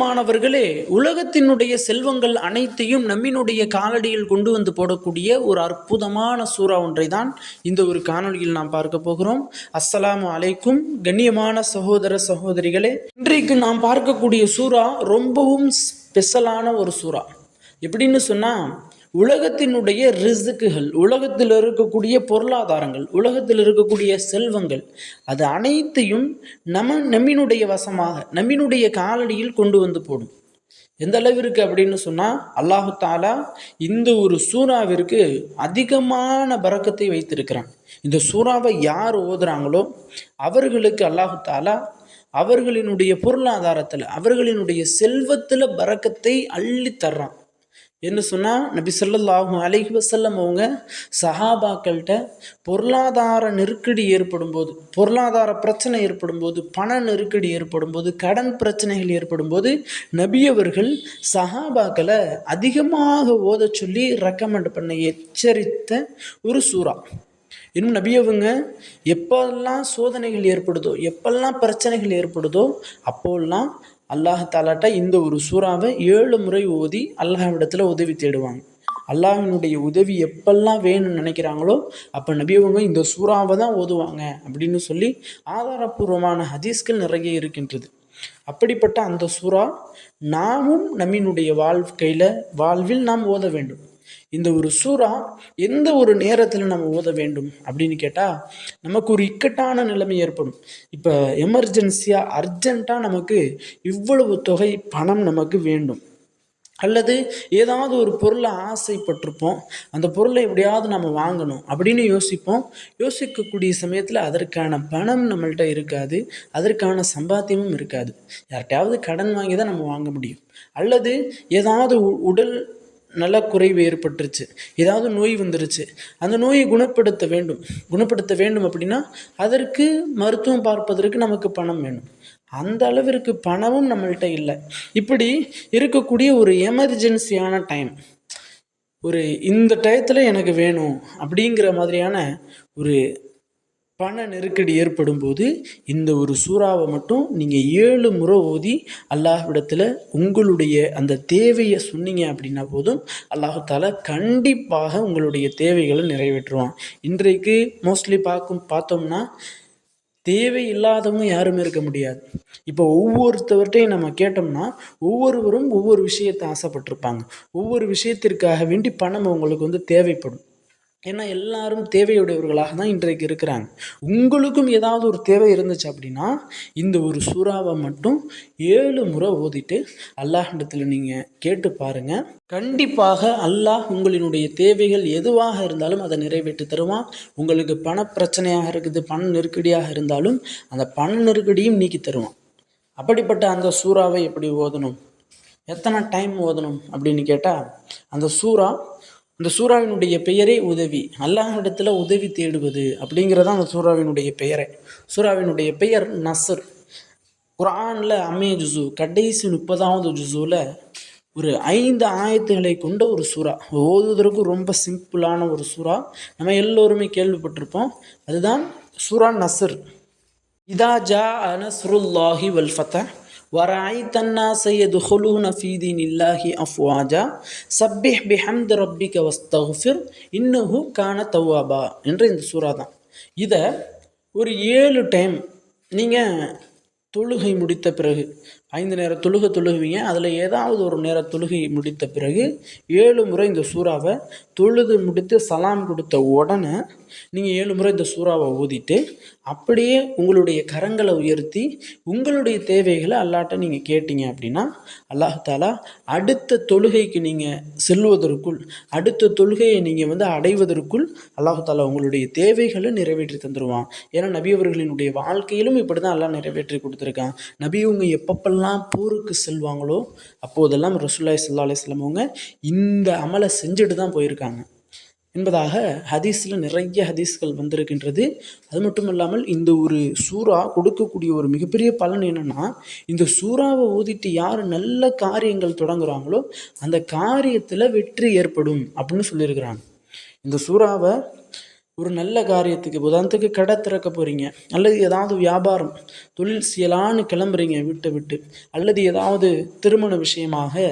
மாணவர்களே, உலகத்தினுடைய செல்வங்கள் அனைத்தையும் நம்மினுடைய காலடியில் கொண்டு வந்து போடக்கூடிய ஒரு அற்புதமான சூறா ஒன்றை தான் இந்த ஒரு காணொலியில் நாம் பார்க்க போகிறோம். அஸ்ஸலாமு அலைக்கும். கண்ணியமான சகோதர சகோதரிகளே, இன்றைக்கு நாம் பார்க்கக்கூடிய சூறா ரொம்பவும் ஸ்பெஷலான ஒரு சூறா. எப்படின்னு சொன்னால், உலகத்தினுடைய ரிஸ்க்குகள், உலகத்தில் இருக்கக்கூடிய பொருளாதாரங்கள், உலகத்தில் இருக்கக்கூடிய செல்வங்கள், அது அனைத்தையும் நம்மினுடைய வசமாக, நம்மினுடைய காலடியில் கொண்டு வந்து போடும். எந்த அளவிற்கு அப்படின்னு சொன்னால், அல்லாஹு தாலா இந்த ஒரு சூறாவிற்கு அதிகமான பரக்கத்தை வைத்திருக்கிறான். இந்த சூறாவை யார் ஓதுறாங்களோ அவர்களுக்கு அல்லாஹு தாலா அவர்களினுடைய பொருளாதாரத்தில், அவர்களினுடைய செல்வத்தில் பரக்கத்தை அள்ளி தர்றான். என்ன சொன்னால், நபி ஸல்லல்லாஹு அலைஹி வஸல்லம் அவங்க சஹாபாக்கள்கிட்ட பொருளாதார நெருக்கடி ஏற்படும் போது, பொருளாதார பிரச்சனை ஏற்படும் போது, பண நெருக்கடி ஏற்படும் போது, கடன் பிரச்சனைகள் ஏற்படும் போது நபி அவர்கள் சஹாபாக்களை அதிகமாக ஓத சொல்லி ரெக்கமெண்ட் பண்ண எச்சரித்த ஒரு சூறா. இன்னும் நபி அவங்க எப்பெல்லாம் சோதனைகள் ஏற்படுதோ, எப்பெல்லாம் பிரச்சனைகள் ஏற்படுதோ அப்போல்லாம் அல்லாஹ் தாலாட்ட இந்த ஒரு சூறாவை 7 முறை ஓதி அல்லாஹ்விடத்தில் உதவி தேடுவாங்க. அல்லாஹினுடைய உதவி எப்பெல்லாம் வேணும்னு நினைக்கிறாங்களோ அப்போ நபியவங்க இந்த சூறாவை தான் ஓதுவாங்க அப்படின்னு சொல்லி ஆதாரபூர்வமான ஹதீஸ்கள் நிறைய இருக்கின்றது. அப்படிப்பட்ட அந்த சூறா நாமும் நம்மினுடைய வாழ்வில் நாம் ஓத வேண்டும். இந்த ஒரு சூறா எந்த ஒரு நேரத்தில் நம்ம ஓத வேண்டும் அப்படின்னு கேட்டால், நமக்கு ஒரு இக்கட்டான நிலைமை ஏற்படும். இப்போ எமர்ஜென்சியாக அர்ஜெண்ட்டாக நமக்கு இவ்வளவு தொகை பணம் நமக்கு வேண்டும், அல்லது ஏதாவது ஒரு பொருளை ஆசைப்பட்டிருப்போம், அந்த பொருளை எப்படியாவது நம்ம வாங்கணும் அப்படின்னு யோசிக்கக்கூடிய சமயத்தில் அதற்கான பணம் நம்மள்கிட்ட இருக்காது, அதற்கான சம்பாத்தியமும் இருக்காது. யார்கிட்டையாவது கடன் வாங்கி தான் நம்ம வாங்க முடியும். அல்லது ஏதாவது உடல் நலக்குறைவு ஏற்பட்டுருச்சு, ஏதாவது நோய் வந்துருச்சு, அந்த நோயை குணப்படுத்த வேண்டும் அப்படின்னா அதற்கு மருத்துவம் பார்ப்பதற்கு நமக்கு பணம் வேணும். அந்த அளவிற்கு பணமும் நம்மள்கிட்ட இல்லை. இப்படி இருக்கக்கூடிய ஒரு எமர்ஜென்சியான டைம், ஒரு இந்த டயத்தில் எனக்கு வேணும் அப்படிங்கிற மாதிரியான ஒரு பண நெருக்கடி ஏற்படும் போது இந்த ஒரு சூறாவை மட்டும் நீங்கள் 7 முறை ஓதி அல்லாஹ்விடத்தில் உங்களுடைய அந்த தேவையை சொன்னீங்க அப்படின்னா போதும், அல்லாஹு தாலா கண்டிப்பாக உங்களுடைய தேவைகளை நிறைவேற்றுவான். இன்றைக்கு மோஸ்ட்லி பார்த்தோம்னா தேவை இல்லாதவங்க யாருமே இருக்க முடியாது. இப்போ ஒவ்வொருத்தவர்கிட்டையும் நம்ம கேட்டோம்னா ஒவ்வொருவரும் ஒவ்வொரு விஷயத்தை ஆசைப்பட்டிருப்பாங்க. ஒவ்வொரு விஷயத்திற்காக வேண்டி பணம் அவங்களுக்கு தேவைப்படும். ஏன்னா எல்லாரும் தேவையுடையவர்களாக தான் இன்றைக்கு இருக்கிறாங்க. உங்களுக்கும் ஏதாவது ஒரு தேவை இருந்துச்சு அப்படின்னா இந்த ஒரு சூறாவை மட்டும் 7 முறை ஓதிட்டு அல்லாஹ்விடத்தில் நீங்கள் கேட்டு பாருங்கள். கண்டிப்பாக அல்லாஹ் உங்களினுடைய தேவைகள் எதுவாக இருந்தாலும் அதை நிறைவேற்றி தருவான். உங்களுக்கு பண பிரச்சனையாக இருக்குது, பண நெருக்கடியாக இருந்தாலும் அந்த பண நெருக்கடியும் நீக்கி தருவான். அப்படிப்பட்ட அந்த சூறாவை எப்படி ஓதணும், எத்தனை டைம் ஓதணும் அப்படின்னு கேட்டால், அந்த சூறாவினுடைய பெயரே உதவி, அல்லாஹ்விடத்தில் உதவி தேடுவது அப்படிங்கிறதான் அந்த சூறாவினுடைய பெயரே. சூறாவினுடைய பெயர் நஸ்ர். குர்ஆனில் அம்மே ஜுசு கடைசி 30வது ஜுசுவில் ஒரு 5 ஆயத்துகளை கொண்ட ஒரு சூறா. ஓதுவதற்கு ரொம்ப சிம்பிளான ஒரு சூறா, நம்ம எல்லோருமே கேள்விப்பட்டிருப்போம். அதுதான் சூறா நஸ்ர். இதா ஜா நஸ்ருல்லாஹி வல் ஃபத்ஹ் வராய்த الناس يدخلون في دين الله أفواجا سبح بحمد ربك واستغفر إنه كان توابا என்ற இந்த சூறா தான். இதை ஒரு 7 டைம் நீங்கள் தொழுகை முடித்த பிறகு, 5 நேர தொழுகுவீங்க, அதில் ஏதாவது ஒரு நேர தொழுகை முடித்த பிறகு 7 முறை இந்த சூறாவை தொழுது முடித்து சலாம் கொடுத்த உடனே நீங்கள் 7 முறை இந்த சூறாவை ஓதிட்டு அப்படியே உங்களுடைய கரங்களை உயர்த்தி உங்களுடைய தேவைகளை அல்லாஹ்ட்ட நீங்கள் கேட்டீங்க அப்படின்னா அல்லாஹ் தாலா அடுத்த தொழுகைக்கு நீங்கள் செல்வதற்குள், அடுத்த தொழுகையை நீங்கள் அடைவதற்குள் அல்லாஹ் தாலா உங்களுடைய தேவைகளை நிறைவேற்றி தந்துடுவான். ஏன்னா நபி அவர்களினுடைய வாழ்க்கையிலும் இப்படி தான் அல்லாஹ் நிறைவேற்றி கொடுத்துருக்கான். நபி அவங்க எப்பப்பெல்லாம் போருக்கு செல்வாங்களோ அப்போதெல்லாம் ரசூலுல்லாஹி ஸல்லல்லாஹு அலைஹி வஸல்லம் அவங்க இந்த அமலை செஞ்சுட்டு தான் போயிருக்காங்க என்பதாக ஹதீஸில் நிறைய ஹதீஸ்கள் வந்திருக்கின்றது. அது மட்டும் இல்லாமல் இந்த ஒரு சூறா கொடுக்கக்கூடிய ஒரு மிகப்பெரிய பலன் என்னென்னா, இந்த சூறாவை ஓதிட்டு யார் நல்ல காரியங்கள் தொடங்குறாங்களோ அந்த காரியத்தில் வெற்றி ஏற்படும் அப்படின்னு சொல்லியிருக்கிறாங்க. இந்த சூறாவை ஒரு நல்ல காரியத்துக்கு, உதாரணத்துக்கு கடை திறக்க போகிறீங்க, அல்லது ஏதாவது வியாபாரம் தொழில் செய்யலான்னு கிளம்புறீங்க வீட்டை விட்டு, அல்லது ஏதாவது திருமண விஷயமாக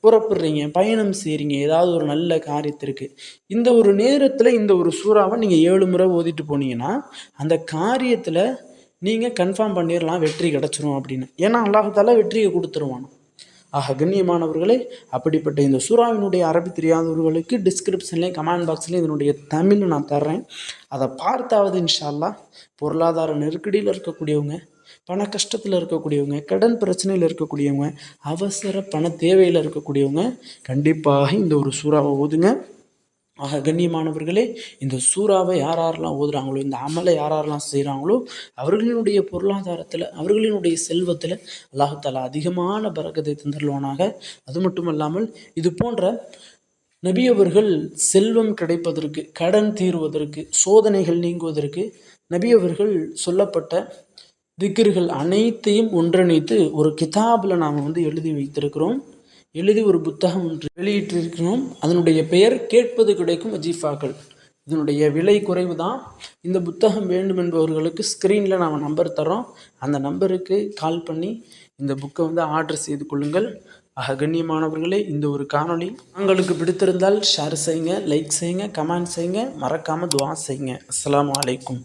புறப்படுறீங்க, பயணம் செய்கிறீங்க, ஏதாவது ஒரு நல்ல காரியத்திற்கு, இந்த ஒரு நேரத்தில் இந்த ஒரு சூறாவை நீங்கள் 7 முறை ஓதிட்டு போனீங்கன்னா அந்த காரியத்தில் நீங்கள் கன்ஃபார்ம் பண்ணிடலாம், வெற்றி கிடச்சிரும் அப்படின்னு. ஏன்னா அல்லாஹ் வெற்றியை கொடுத்துருவான். ஆக கண்ணியமானவர்களே, அப்படிப்பட்ட இந்த சூறாவினுடைய அரபி தெரியாதவர்களுக்கு டிஸ்கிரிப்ஷன்லேயும் கமெண்ட் பாக்ஸ்லேயும் இதனுடைய தமிழ் நான் தர்றேன். அதை பார்த்தாவது இன்ஷா அல்லாஹ் பொருளாதார நெருக்கடியில் இருக்கக்கூடியவங்க, பண கஷ்டத்தில் இருக்கக்கூடியவங்க, கடன் பிரச்சனையில் இருக்கக்கூடியவங்க, அவசர பண தேவையில் இருக்கக்கூடியவங்க கண்டிப்பாக இந்த ஒரு சூறாவை ஓதுங்க. ஆக கண்ணியமானவர்களே, இந்த சூறாவை யாரெல்லாம் ஓதுறாங்களோ, இந்த அமலை யாரெல்லாம் செய்கிறாங்களோ அவர்களினுடைய பொருளாதாரத்தில், அவர்களினுடைய செல்வத்தில் அல்லாஹ் தஆலா அதிகமான பரக்கத்தை தந்துடுவானாக. அது மட்டும் இல்லாமல் இது போன்ற நபி அவர்கள் செல்வம் கிடைப்பதற்கு, கடன் தீர்வதற்கு, சோதனைகள் நீங்குவதற்கு நபி அவர்கள் சொல்லப்பட்ட திக்ர்கள் அனைத்தையும் ஒன்றிணைத்து ஒரு கிதாபில் நாம் எழுதி வைத்திருக்கிறோம். எழுதி ஒரு புத்தகம் ஒன்று வெளியிட்டிருக்கிறோம். அதனுடைய பெயர் கேட்பது கிடைக்கும் வஜீஃபாக்கள். இதனுடைய விலை குறைவு தான். இந்த புத்தகம் வேண்டும் என்பவர்களுக்கு ஸ்க்ரீனில் நாம் நம்பர் தரோம். அந்த நம்பருக்கு கால் பண்ணி இந்த புக்கை ஆர்டர் செய்து கொள்ளுங்கள். ஆக கண்ணியமானவர்களே, இந்த ஒரு காணொளி உங்களுக்கு பிடித்திருந்தால் ஷேர் செய்யுங்க, லைக் செய்யுங்க, கமெண்ட் செய்யுங்க, மறக்காமல் துஆ செய்யுங்க. அஸ்ஸலாமு அலைக்கும்.